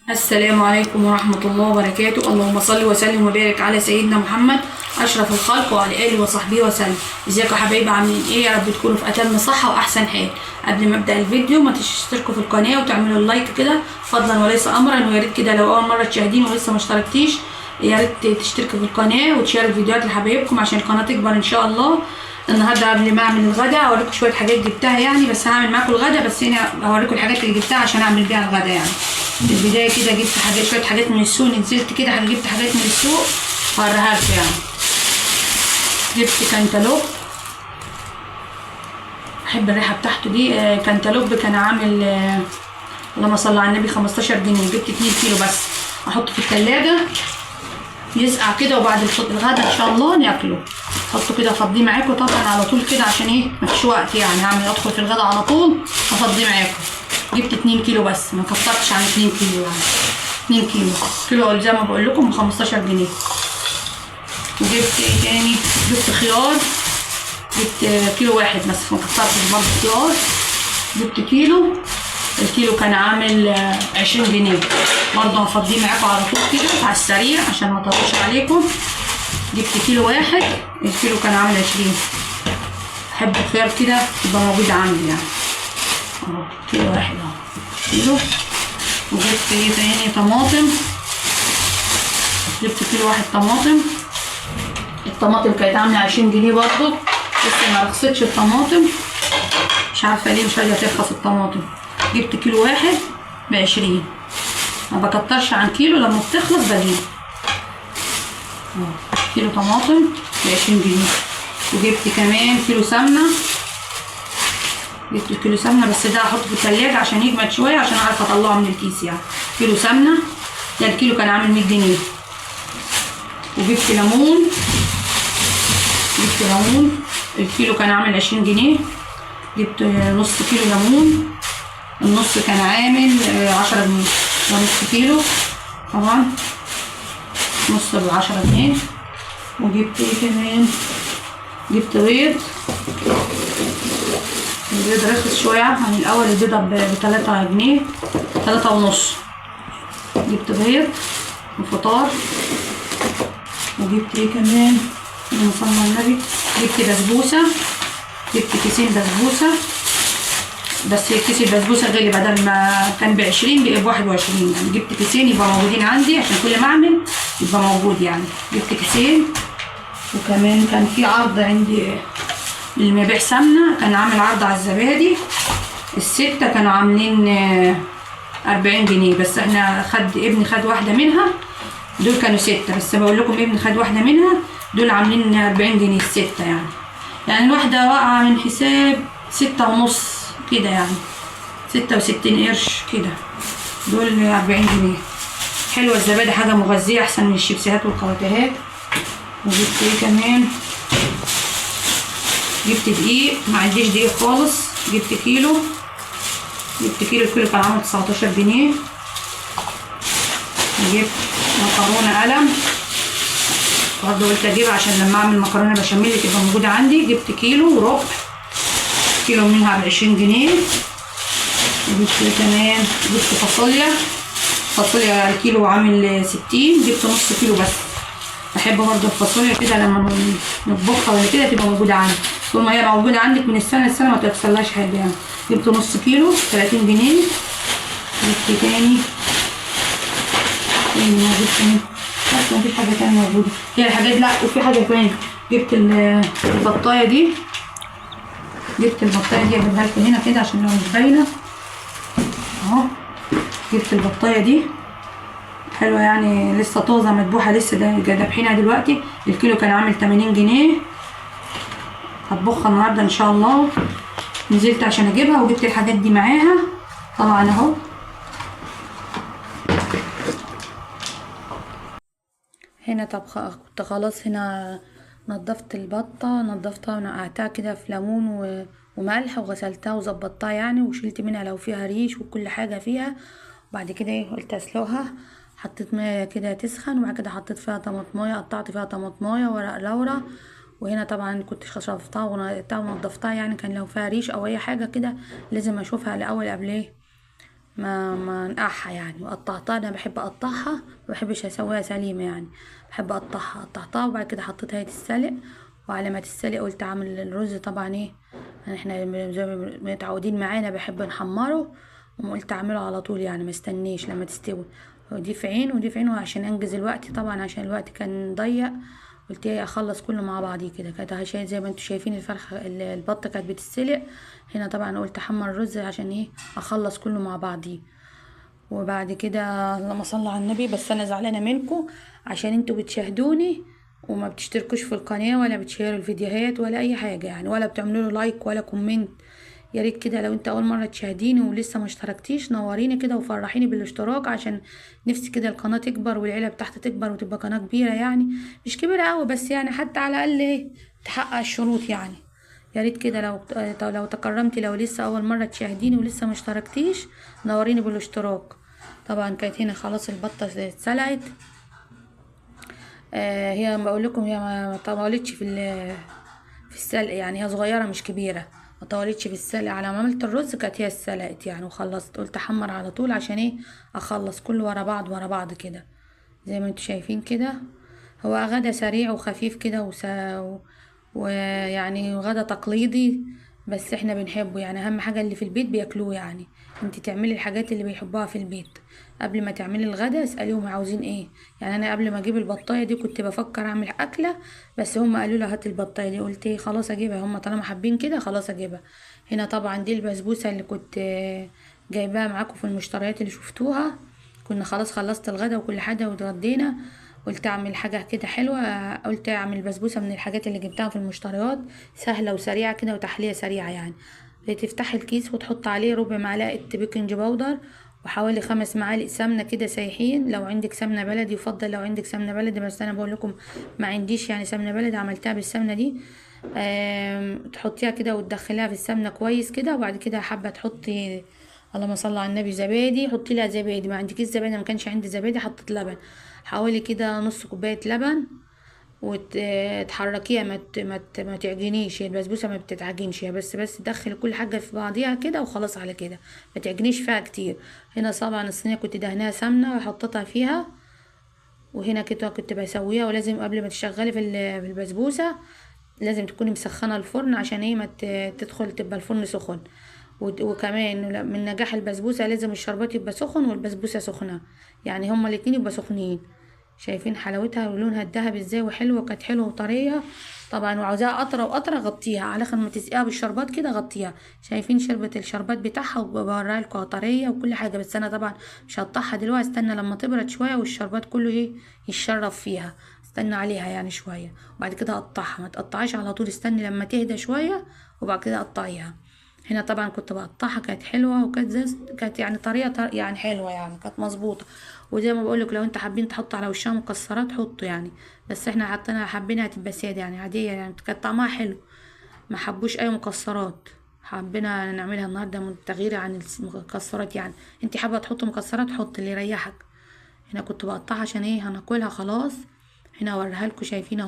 السلام عليكم ورحمة الله وبركاته. اللهم صل وسلم وبارك على سيدنا محمد أشرف الخلق وعلى آله وصحبه وسلم. ازيكم يا حبايبي، عاملين ايه؟ يا رب تكونوا في أتم صحة وأحسن حال. قبل ما أبدأ الفيديو ما تشتركوا في القناة وتعملوا اللايك كده فضلا وليس أمرا، ويا ريت كده لو أول مرة تشاهديني ولسه ما اشتركتيش يا ريت تشتركوا في القناة وتشاركوا الفيديوهات لحبايبكم عشان القناة تكبر إن شاء الله. النهارده قبل ما اعمل الغدا اوريكم شويه حاجات جبتها يعني، بس هعمل معاكم الغدا، بس هنا هوريكم الحاجات اللي جبتها عشان اعمل بيها الغدا يعني. في البدايه كده جبت شويه حاجات من السوق، نزلت كده جبت حاجات من السوق هوريها لكم يعني. جبت كانتالوب، بحب الريحه بتاعته دي. كانتالوب كان عامل اللهم صل على النبي 15 جنيه. جبت 2 كيلو بس احطه في الثلاجه يسقع كده، وبعد الغدا ان شاء الله ناكله. حطه كده افضيه معاكم طبعا على طول كده عشان ايه مفيش وقت يعني، هعمل ادخل في الغدا على طول افضيه معاكم. جبت 2 كيلو بس، ما كترتش عن 2 كيلو يعني. 2 كيلو زي ما بقول لكم ب 15 جنيه. وجبت ايه تاني؟ جبت خيار، جبت كيلو واحد بس، ما كترتش برضه خيار. جبت كيلو، الكيلو كان عامل 20 جنيه برضه هفضيه معاكم على طول كده على السريع عشان ما اطولش عليكم. جبت كيلو واحد، الكيلو كان عامل 20. بحب الخيار كده يبقى موجود عندي يعني. اهو كيلو واحد اهو كيلو. وجبت ايه تاني؟ طماطم، جبت كيلو واحد طماطم. الطماطم كانت عامله 20 جنيه برضه، بس ما رخصتش الطماطم، مش عارفه ليه مش راضيه ترخص الطماطم. جبت كيلو واحد ب20، ما بكترش عن كيلو، لما بتخلص بجيب. كيلو طماطم ب20 جنيه. وجبت كمان كيلو سمنه، جبت كيلو سمنه بس ده هحطه في التلاجة عشان يجمد شويه عشان اعرف اطلعه من الكيس يعني. كيلو سمنه، ده الكيلو كان عامل 100 جنيه. وجبت ليمون، الكيلو كان عامل 20 جنيه. جبت نص كيلو ليمون، النص كان عامل 10 جنيه. ونص كيلو طبعا نص ب10 جنيه. وجبت ايه كمان؟ جبت بيض، البيض رخص شوية عن الأول، البيضة ب3 جنيه، 3 ونص. جبت بيض وفطار. وجبت ايه كمان؟ اللهم صل على النبي. جبت بسبوسة، جبت كيسين بسبوسة، بس كيس البسبوسة غالي، بدل ما كان ب20 بقى ب21 يعني. جبت كيسين يبقى موجودين عندي عشان كل ما اعمل يبقى موجود يعني. جبت كيسين. وكمان كان في عرض عندي اللي بيبيع سمنة، كان عامل عرض على الزبادي، الستة كانوا عاملين 40 جنيه، بس احنا ابني خد واحدة منها، دول كانوا 6 بس بقول لكم ابني خد واحدة منها، دول عاملين 40 جنيه الستة يعني الواحدة واقعة من حساب 6 ونص كده يعني، 66 قرش كده، دول 40 جنيه. حلوة الزبادي، حاجة مغذية أحسن من الشيبسيهات والكراتيهات. وجبت ايه كمان؟ جبت دقيق، ما عنديش دقيق خالص، جبت كيلو، الكيلو كان عامل 19 جنيه. جبت مكرونة قلم برضه، قلت اجيبها عشان لما اعمل مكرونة بشاميل تبقى موجودة عندي. جبت كيلو وربع، كيلو منها ب20 جنيه. وجبت كمان فاصوليا الكيلو عامل 60، جبت نص كيلو بس. بحب برضه الفاصوليا كده لما نطبخها ولا كده تبقى موجودة عندي، طول ما هي موجودة عندك من السنة للسنة ما تحصلهاش حاجة يعني. جبت نص كيلو 30 جنيه. جبت تاني موجود تاني، بس مفيش حاجة تانية موجودة، هي الحاجات. لا وفي حاجة تاني، جبت البطاية دي، اجيبها لكم هنا كده عشان لو مش باينة اهو. جبت البطاية دي حلوة يعني، لسه طازة مذبوحة لسه، ده دابحينها دلوقتي. الكيلو كان عامل 80 جنيه. هطبخها النهارده ان شاء الله. نزلت عشان اجيبها وجبت الحاجات دي معاها طبعا اهو. هنا كنت خلاص هنا نضفت البطة، نضفتها ونقعتها كده في ليمون وملح وغسلتها وظبطتها يعني، وشلت منها لو فيها ريش وكل حاجة فيها. وبعد كده قلت اسلقها، حطيت ميه كده تسخن، وبعد كده حطيت فيها طماطمايه، قطعت فيها طماطمايه ورق لورا. وهنا طبعا كنت شطفتها ونضفتها يعني، كان لو فيها ريش او اي حاجه كده لازم اشوفها الاول قبل ايه ما نقعها يعني. وقطعتها، انا بحب اقطعها، ما بحبش اسويها سليمه يعني، بحب اقطعها. قطعتها وبعد كده حطيتها تتسلق، وعلى ما تتسلق قلت اعمل الرز. طبعا ايه، احنا زي ما متعودين معانا بحب نحمره، وقلت اعمله على طول يعني ما استنيش لما تستوي. ودي في عين ودي في عين، عشان انجز الوقت طبعا، عشان الوقت كان ضيق. قلت ايه اخلص كله مع بعضيه كده. كانت زي ما انتوا شايفين الفرخه البطه كانت بتتسلق. هنا طبعا قلت احمر الرز عشان ايه اخلص كله مع بعضيه. وبعد كده اللهم صل على النبي. بس انا زعلانه منكم عشان انتوا بتشاهدوني وما بتشتركوش في القناه، ولا بتشيروا الفيديوهات ولا اي حاجه يعني، ولا بتعملوا له لايك ولا كومنت. يا ريت كده لو انت اول مره تشاهديني ولسه ما اشتركتيش، نوريني كده وفرحيني بالاشتراك، عشان نفسي كده القناه تكبر والعيله بتاعتي تكبر وتبقى قناه كبيره يعني. مش كبيره قوي بس يعني حتى على الاقل ايه تحقق الشروط يعني. يا ريت كده لو تكرمتي، لو لسه اول مره تشاهديني ولسه ما اشتركتيش، نوريني بالاشتراك. طبعا كانت هنا خلاص البطه اتسلقت. هي بقول لكم هي ما طولتش في السلق يعني، هي صغيره مش كبيره، ما طولتش في السلق. على ما عملت الرز كانت هي اتسلقت يعني وخلصت. قلت احمر على طول عشان ايه اخلص كله ورا بعض ورا بعض كده زي ما انتوا شايفين كده. هو غدا سريع وخفيف كده ويعني غدا تقليدي، بس احنا بنحبه يعني. اهم حاجة اللي في البيت بياكلوه يعني. انت تعملي الحاجات اللي بيحبوها في البيت. قبل ما تعملي الغدا اسأليهم عاوزين ايه يعني. انا قبل ما اجيب البطاية دي كنت بفكر اعمل اكلة، بس هم قالوا لي هات البطاية دي، قلت ايه خلاص اجيبها، هم طالما حابين كده خلاص اجيبها. هنا طبعا دي البسبوسة اللي كنت جايباها معاكم في المشتريات اللي شفتوها. كنا خلاص خلصت الغدا وكل حاجة واتغدينا. قلت اعمل حاجة كده حلوة، قلت اعمل بسبوسة من الحاجات اللي جبتها في المشتريات، سهلة وسريعة كده وتحلية سريعة يعني. تفتحي الكيس وتحط عليه ربع معلقة بيكنج باودر، وحوالي 5 معالق سمنة كده سايحين. لو عندك سمنة بلدي يفضل، لو عندك سمنة بلدي، بس انا بقول لكم ما عنديش يعني سمنة بلدي، عملتها بالسمنة دي. تحطيها كده وتدخليها في السمنة كويس كده. وبعد كده حابة تحطي اللهم صل على النبي زبادي، حطي لها زبادي. ما عندكيش زبادي، ما كانش عندي زبادي حطيت لبن، حوالي كده نص كوبايه لبن. وتحركيها ما تعجنيش، هي البسبوسه ما بتتعجنش، هي بس تدخل كل حاجه في بعضيها كده وخلاص على كده، ما تعجنيش فيها كتير. هنا طبعا الصينيه كنت دهناها سمنه وحطيتها فيها. وهنا كده كنت بسويها. ولازم قبل ما تشغلي في البسبوسه لازم تكوني مسخنه الفرن عشان ايه ما تدخل تبقى الفرن سخن. وكمان من نجاح البسبوسه لازم الشربات يبقى سخن والبسبوسه سخنه، يعني هما الاتنين يبقى سخنين. شايفين حلاوتها ولونها الذهبي ازاي وحلوه، كانت حلوه وطريه طبعا. وعاوزاها قطره وقطره غطيها على اخر ما تسقيها بالشربات كده غطيها. شايفين شربة الشربات بتاعها، وبوريها لكم طريه وكل حاجه. بس انا طبعا مش هقطعها دلوقتي، استنى لما تبرد شويه والشربات كله ايه يتشرب فيها، استنى عليها يعني شويه وبعد كده اقطعها. ما تقطعيش على طول، استني لما تهدى شويه وبعد كده قطعيها. هنا طبعا كنت بقطعها، كانت حلوه وكانت كانت يعني طريقه يعني حلوه يعني، كانت مظبوطه. وزي ما بقولك لو انت حابين تحطوا على وشها مكسرات حطوا يعني، بس احنا حطينا حابينها تبقى ساده يعني عاديه يعني، كانت طعمها حلو، ما حبوش اي مكسرات. حبينا نعملها النهارده تغيير عن المكسرات يعني. انت حابه تحطوا مكسرات حط اللي يريحك. هنا كنت بقطعها عشان ايه هناكلها خلاص. هنا اوريها لكم، شايفين اهو.